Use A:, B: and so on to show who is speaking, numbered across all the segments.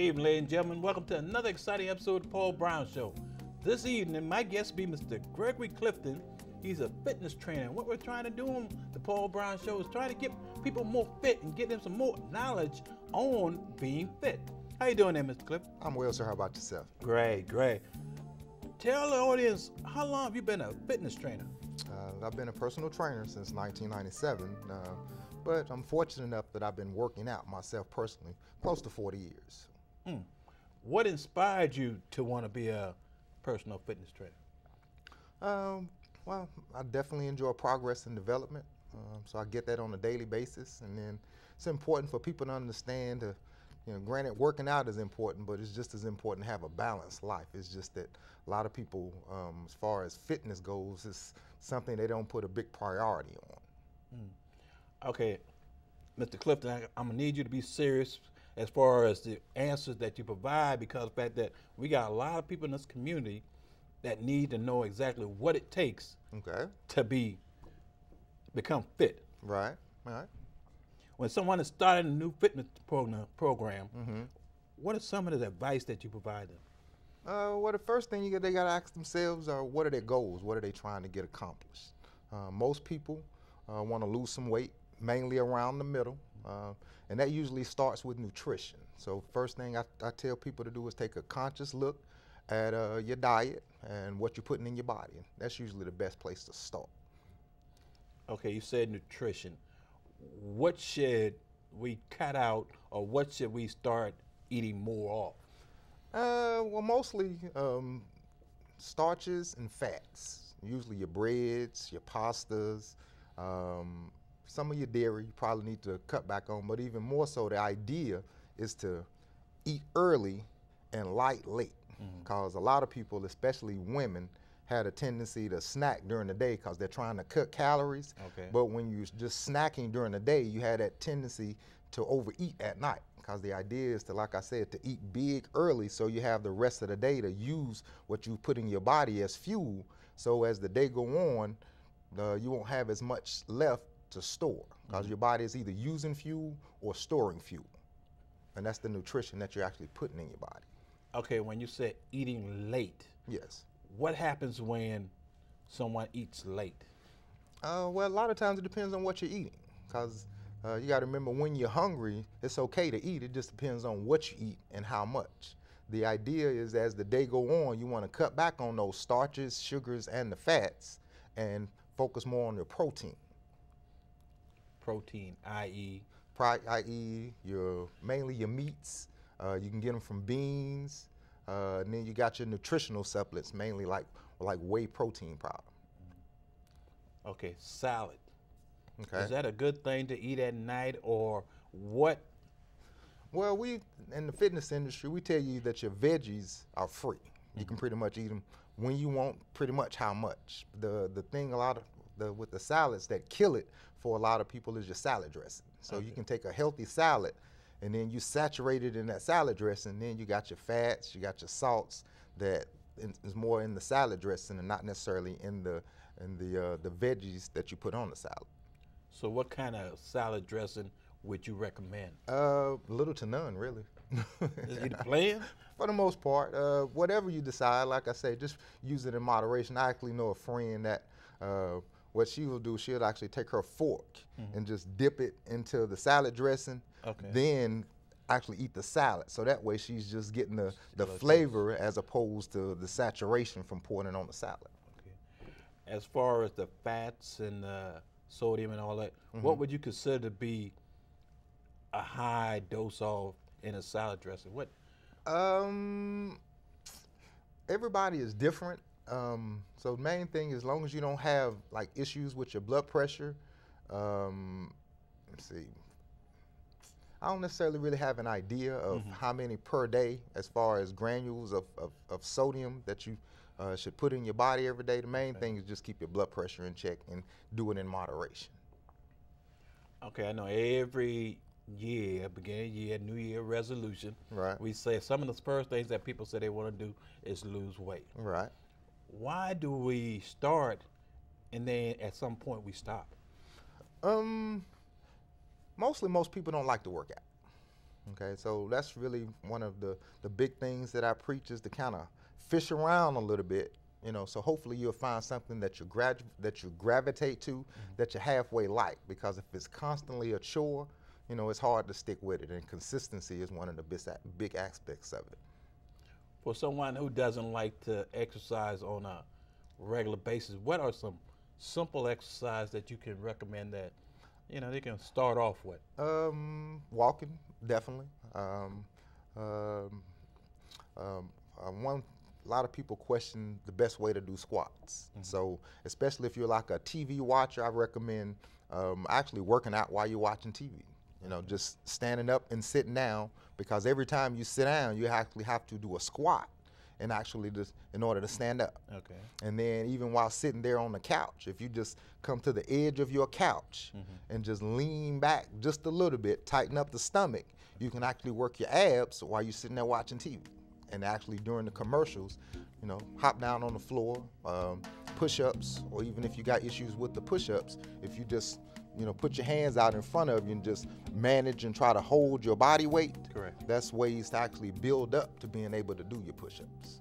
A: evening, ladies and gentlemen. Welcome to another exciting episode of the Paul Brown Show. This evening, my guest will be Mr. Gregory Clifton. He's a fitness trainer. What we're trying to do on the Paul Brown Show is try to get people more fit and get them some more knowledge on being fit. How you doing there, Mr. Clifton?
B: I'm well, sir. How about yourself?
A: Great, great. Tell the audience, how long have you been a fitness trainer?
B: I've been a personal trainer since 1997, but I'm fortunate enough that I've been working out myself personally close to 40 years.
A: What inspired you to want to be a personal fitness trainer?
B: Well, I definitely enjoy progress and development, so I get that on a daily basis, and then it's important for people to understand granted, working out is important, but it's just as important to have a balanced life. It's just that a lot of people, as far as fitness goes, it's something they don't put a big priority on.
A: Okay, Mr. Clifton, I'm gonna need you to be serious as far as the answers that you provide, because of the fact that we got a lot of people in this community that need to know exactly what it takes to become fit.
B: Right, right.
A: When someone is starting a new fitness program, what are some of the advice that you provide them?
B: Well, the first thing they got to ask themselves are, what are their goals? What are they trying to get accomplished? Most people want to lose some weight, mainly around the middle, and that usually starts with nutrition. So first thing I tell people to do is take a conscious look at your diet and what you're putting in your body. That's usually the best place to start.
A: Okay, you said nutrition. What should we cut out, or what should we start eating more of?
B: Well, mostly starches and fats. Usually your breads, your pastas, some of your dairy you probably need to cut back on, but even more so, the idea is to eat early and light late, because a lot of people, especially women, had a tendency to snack during the day because they're trying to cut calories. But when you're just snacking during the day, you had that tendency to overeat at night, because the idea is to, like I said, to eat big early so you have the rest of the day to use what you put in your body as fuel. So as the day go on, you won't have as much left to store, because your body is either using fuel or storing fuel. And that's the nutrition that you're actually putting in your body.
A: Okay, when you said eating late.
B: Yes.
A: What happens when someone eats late?
B: Well, a lot of times it depends on what you're eating, because you got to remember, when you're hungry, it's okay to eat. It just depends on what you eat and how much. The idea is, as the day go on, you want to cut back on those starches, sugars, and the fats, and focus more on your protein.
A: Protein, i.e.?
B: Mainly your meats. You can get them from beans. And then you got your nutritional supplements, mainly like whey protein powder.
A: Okay, salad.
B: Okay.
A: Is that a good thing to eat at night, or what?
B: Well, we in the fitness industry, we tell you that your veggies are free. You can pretty much eat them when you want, pretty much how much. The thing with the salads that kill it for a lot of people is your salad dressing. So you can take a healthy salad, and then you saturate it in that salad dressing, and then you got your fats, you got your salts that is more in the salad dressing and not necessarily in the veggies that you put on the salad.
A: So what kind of salad dressing would you recommend?
B: Little to none, really.
A: Is it plain?
B: For the most part, whatever you decide, like I say, just use it in moderation. I actually know a friend that what she will do, she'll actually take her fork and just dip it into the salad dressing, then actually eat the salad. So that way she's just getting the flavor as opposed to the saturation from pouring it on the salad.
A: Okay. As far as the fats and sodium and all that, what would you consider to be a high dose of in a salad dressing? What?
B: Everybody is different. So the main thing, as long as you don't have like issues with your blood pressure, let's see. I don't necessarily really have an idea of how many per day as far as granules of sodium that you should put in your body every day. The main thing is just keep your blood pressure in check and do it in moderation.
A: Okay, I know every year, beginning of year, New Year resolution, we say some of the first things that people say they want to do is lose weight.
B: Right.
A: Why do we start and then at some point we stop?
B: Mostly most people don't like to work out. Okay, so that's really one of the big things that I preach is to kind of fish around a little bit, so hopefully you'll find something that that you gravitate to, that you halfway like, because if it's constantly a chore, it's hard to stick with it, and consistency is one of the big aspects of it.
A: For someone who doesn't like to exercise on a regular basis, what are some simple exercise that you can recommend that they can start off with?
B: Walking, definitely. A lot of people question the best way to do squats. So especially if you're like a TV watcher, I recommend actually working out while you're watching TV. Just standing up and sitting down, because every time you sit down, you actually have to do a squat and actually just in order to stand up.
A: Okay.
B: And then even while sitting there on the couch, if you just come to the edge of your couch and just lean back just a little bit, tighten up the stomach, you can actually work your abs while you're sitting there watching TV. And actually during the commercials, hop down on the floor, push-ups, or even if you got issues with the push-ups, if you just put your hands out in front of you and just manage and try to hold your body weight.
A: Correct.
B: That's ways to actually build up to being able to do your push-ups.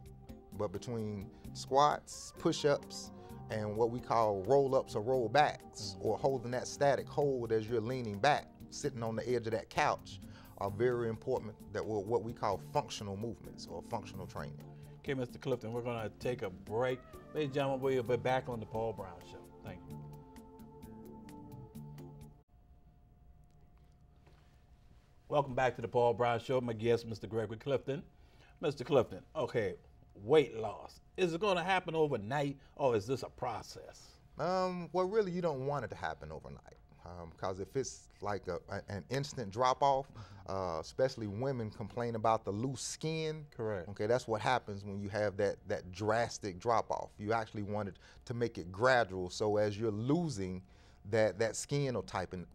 B: But between squats, push-ups, and what we call roll-ups or roll-backs, or holding that static hold as you're leaning back, sitting on the edge of that couch, are very important, that what we call functional movements or functional training.
A: Okay, Mr. Clifton, we're going to take a break. Ladies and gentlemen, we'll be back on the Paul Brown Show. Thank you. Welcome back to the Paul Brown Show. My guest, Mr. Gregory Clifton. Mr. Clifton, okay, weight loss. Is it going to happen overnight, or is this a process?
B: Well, really, you don't want it to happen overnight, because if it's like an instant drop-off, especially women complain about the loose skin.
A: Correct.
B: Okay, that's what happens when you have that drastic drop-off. You actually want it to make it gradual, so as you're losing, that skin will tighten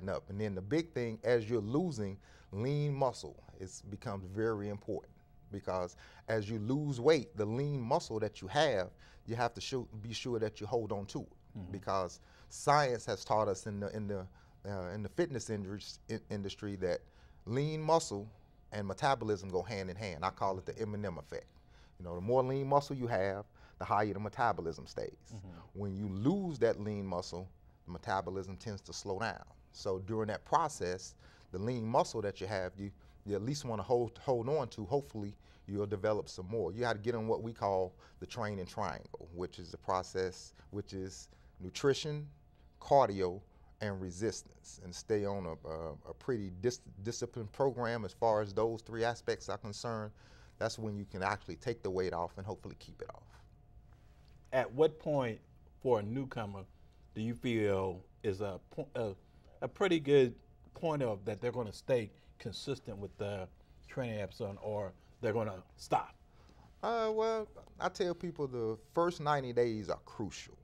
B: up. And then the big thing, as you're losing lean muscle, it becomes very important, because as you lose weight, the lean muscle that you have to be sure that you hold on to it, because science has taught us in the fitness industry that lean muscle and metabolism go hand in hand. I call it the M&M effect. The more lean muscle you have, the higher the metabolism stays. When you lose that lean muscle, the metabolism tends to slow down. So during that process, the lean muscle that you have, you at least want to hold on to. Hopefully you'll develop some more. You got to get on what we call the training triangle, which is the process, which is nutrition, cardio, and resistance, and stay on a pretty disciplined program as far as those three aspects are concerned. That's when you can actually take the weight off and hopefully keep it off.
A: At what point for a newcomer do you feel is a pretty good point of that they're going to stay consistent with the training episode, or they're going to stop?
B: Well, I tell people the first 90 days are crucial,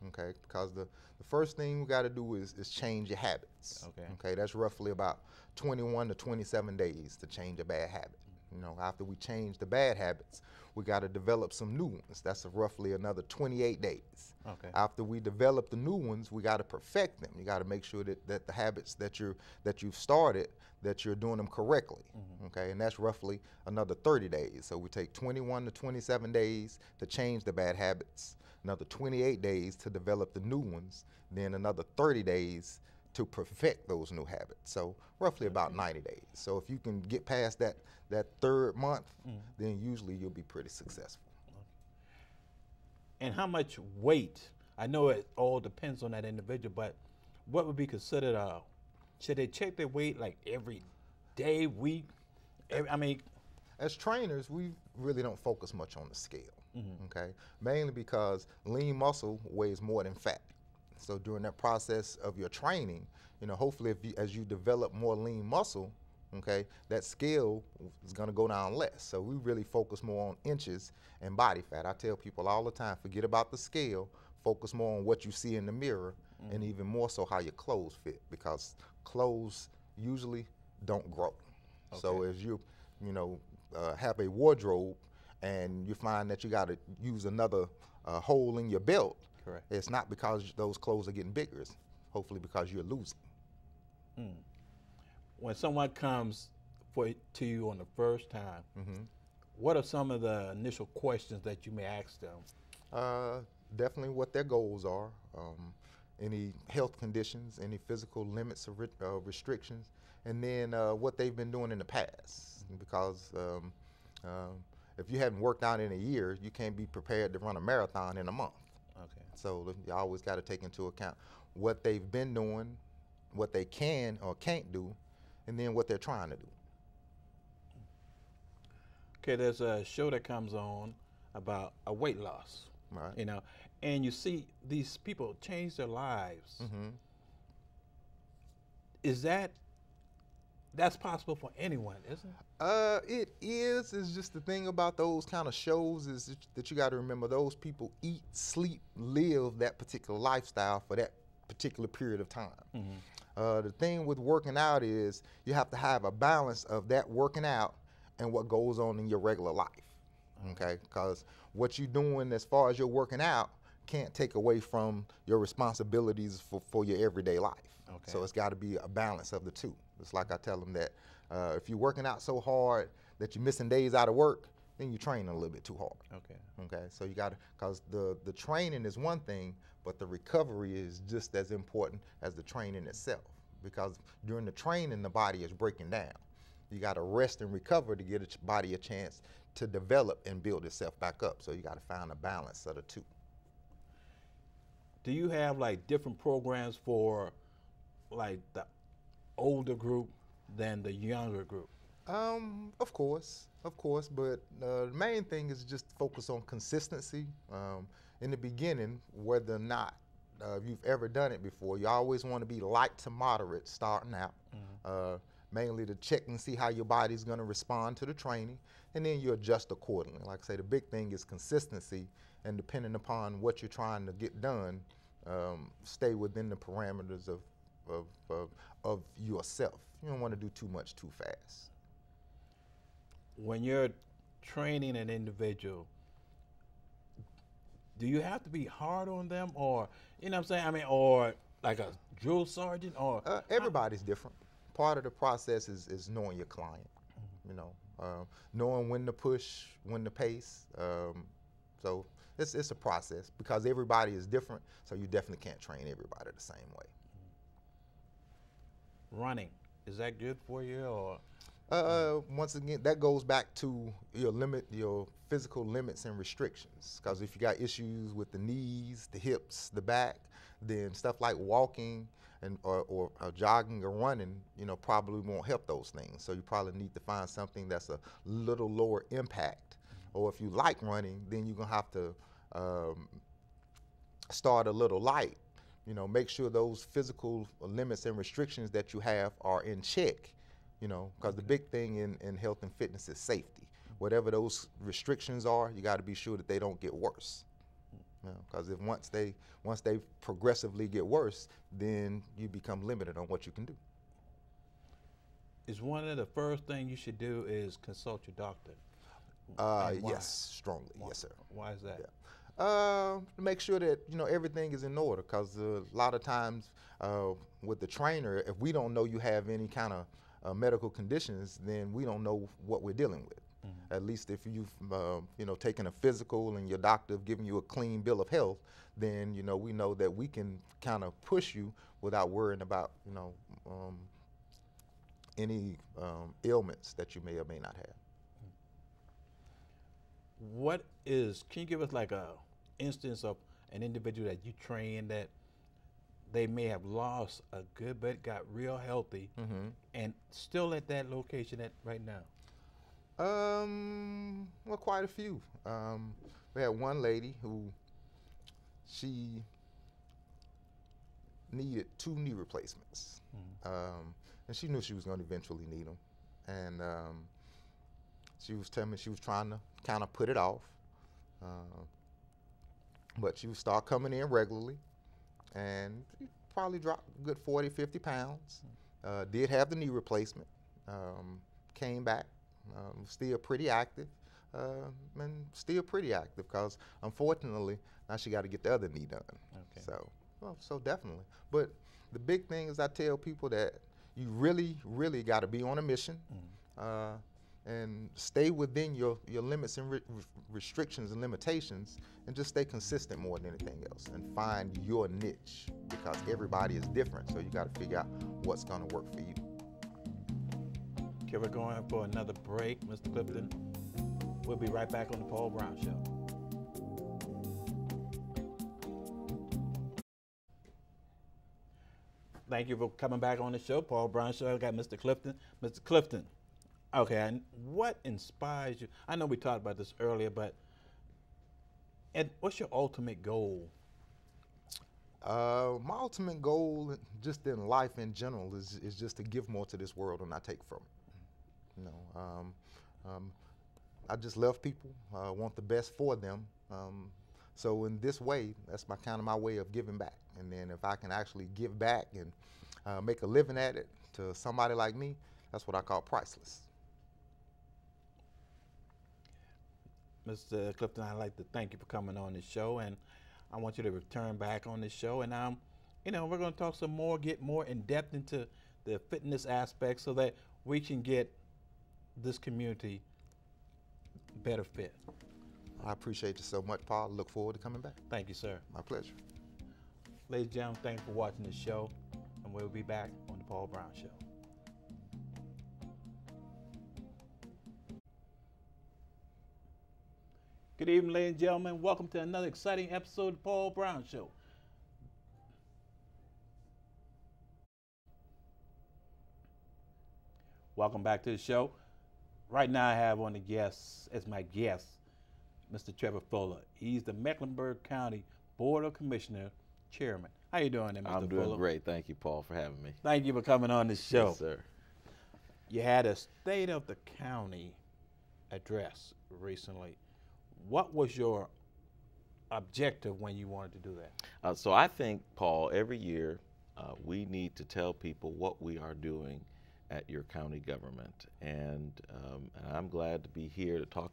B: okay? Because the first thing we got to do is change your habits. Okay, that's roughly about 21 to 27 days to change a bad habit. After we change the bad habits, we got to develop some new ones. That's roughly another 28 days.
A: Okay.
B: After we develop the new ones, we got to perfect them. You got to make sure that the habits that you've started, that you're doing them correctly. Okay, and that's roughly another 30 days. So we take 21 to 27 days to change the bad habits, another 28 days to develop the new ones, then another 30 days to perfect those new habits. So roughly about 90 days. So if you can get past that third month, then usually you'll be pretty successful.
A: And how much weight? I know it all depends on that individual, but what would be considered should they check their weight like every day, week?
B: As trainers, we really don't focus much on the scale, okay? Mainly because lean muscle weighs more than fat. So during that process of your training, hopefully as you develop more lean muscle, okay, that scale is going to go down less. So we really focus more on inches and body fat. I tell people all the time, forget about the scale, focus more on what you see in the mirror, and even more so how your clothes fit, because clothes usually don't grow. Okay. So as you have a wardrobe and you find that you got to use another hole in your belt,
A: correct,
B: it's not because those clothes are getting bigger, it's hopefully because you're losing.
A: When someone comes to you on the first time, what are some of the initial questions that you may ask them?
B: Definitely what their goals are, any health conditions, any physical limits or restrictions, and then what they've been doing in the past. Because if you haven't worked out in a year, you can't be prepared to run a marathon in a month.
A: Okay.
B: So you always got to take into account what they've been doing, what they can or can't do, and then what they're trying to do.
A: Okay, there's a show that comes on about a weight loss.
B: Right.
A: You know, and you see these people change their lives. Is that's possible for anyone, isn't it?
B: It is. It's just the thing about those kind of shows is that you got to remember those people eat, sleep, live that particular lifestyle for that particular period of time. The thing with working out is you have to have a balance of that working out and what goes on in your regular life. Okay, because what you're doing as far as you're working out can't take away from your responsibilities for your everyday life.
A: Okay.
B: So it's got to be a balance of the two. It's like I tell them that if you're working out so hard that you're missing days out of work, then you're training a little bit too hard.
A: Okay.
B: Okay, so you got to, because the training is one thing, but the recovery is just as important as the training itself. Because during the training, the body is breaking down. You got to rest and recover to give the body a chance to develop and build itself back up. So you got to find a balance of the two.
A: Do you have like different programs for like the older group than the younger group?
B: Of course, but the main thing is just focus on consistency. In the beginning, whether or not you've ever done it before, you always want to be light to moderate starting out. Mainly to check and see how your body's going to respond to the training, and then you adjust accordingly. Like I say, the big thing is consistency, and depending upon what you're trying to get done, stay within the parameters of yourself. You don't want to do too much too fast.
A: When you're training an individual, do you have to be hard on them, or you know what I'm saying? I mean, or like a drill sergeant, or
B: everybody's different. Part of the process is knowing your client, you know, knowing when to push, when to pace. So it's a process because everybody is different. So you definitely can't train everybody the same way.
A: Running, is that good for you, or?
B: Once again, that goes back to your physical limits and restrictions. Because if you got issues with the knees, the hips, the back, then stuff like walking or jogging or running, you know, probably won't help those things. So you probably need to find something that's a little lower impact. Or if you like running, then you're gonna have to start a little light. You know, make sure those physical limits and restrictions that you have are in check. You know, because the big thing in health and fitness is safety. Whatever those restrictions are, you got to be sure that they don't get worse. Because if once they progressively get worse, then you become limited on what you can do.
A: Is one of the first things you should do is consult your doctor?
B: Yes, strongly.
A: Why?
B: Yes, sir.
A: Why is that?
B: To make sure that everything is in order. Because a lot of times with the trainer, if we don't know you have any kind of medical conditions, then we don't know what we're dealing with. At least if you've taken a physical and your doctor have given you a clean bill of health, then we know that we can kind of push you without worrying about any ailments that you may or may not have.
A: Can you give us like a instance of an individual that you train that they may have lost a good bit, got real healthy, and still at that location right now?
B: Well, quite a few. We had one lady who she needed 2 knee replacements, and she knew she was going to eventually need them. And she was telling me she was trying to kind of put it off, but she would start coming in regularly, and probably dropped a good 40, 50 pounds. Did have the knee replacement, came back. Still pretty active, and still pretty active because unfortunately now she got to get the other knee done. Okay. So definitely. But the big thing is I tell people that you really got to be on a mission. and stay within your limits and restrictions and limitations, and just stay consistent more than anything else, and find your niche, because everybody is different. So you got to figure out what's going to work for you.
A: Okay, we're going for another break, Mr. Clifton. We'll be right back on the Paul Brown Show. Thank you for coming back on the show, Paul Brown Show. I got Mr. Clifton. Mr. Clifton, okay, and what inspires you? I know we talked about this earlier, but what's your ultimate goal?
B: My ultimate goal, just in life in general, is just to give more to this world than I take from it. You know, I just love people. I want the best for them. So in this way, that's my way of giving back. And then if I can actually give back and make a living at it to somebody like me, that's what I call priceless.
A: Mr. Clifton, I'd like to thank you for coming on the show, and I want you to return back on the show. And you know, we're going to talk some more, get more in depth into the fitness aspect, so that we can get this community better fit.
B: I appreciate you so much, Paul. Look forward to coming back.
A: Thank you, sir.
B: My pleasure.
A: Ladies and gentlemen, thank you for watching the show, and we'll be back on the Paul Brown Show. Good evening, ladies and gentlemen. Welcome to another exciting episode of the Paul Brown Show. Welcome back to the show. Right now I have on the guest, as my guest, Mr. Trevor Fuller. He's the Mecklenburg County Board of Commissioner Chairman. How you doing there, Mr.
C: I'm
A: Fuller?
C: doing great. Thank you, Paul, for having me.
A: Thank you for coming on the show.
C: Yes, sir.
A: You had a State of the County address recently. What was your objective when you wanted to do that?
C: So I think, Paul, every year we need to tell people what we are doing at your county government. And I'm glad to be here to talk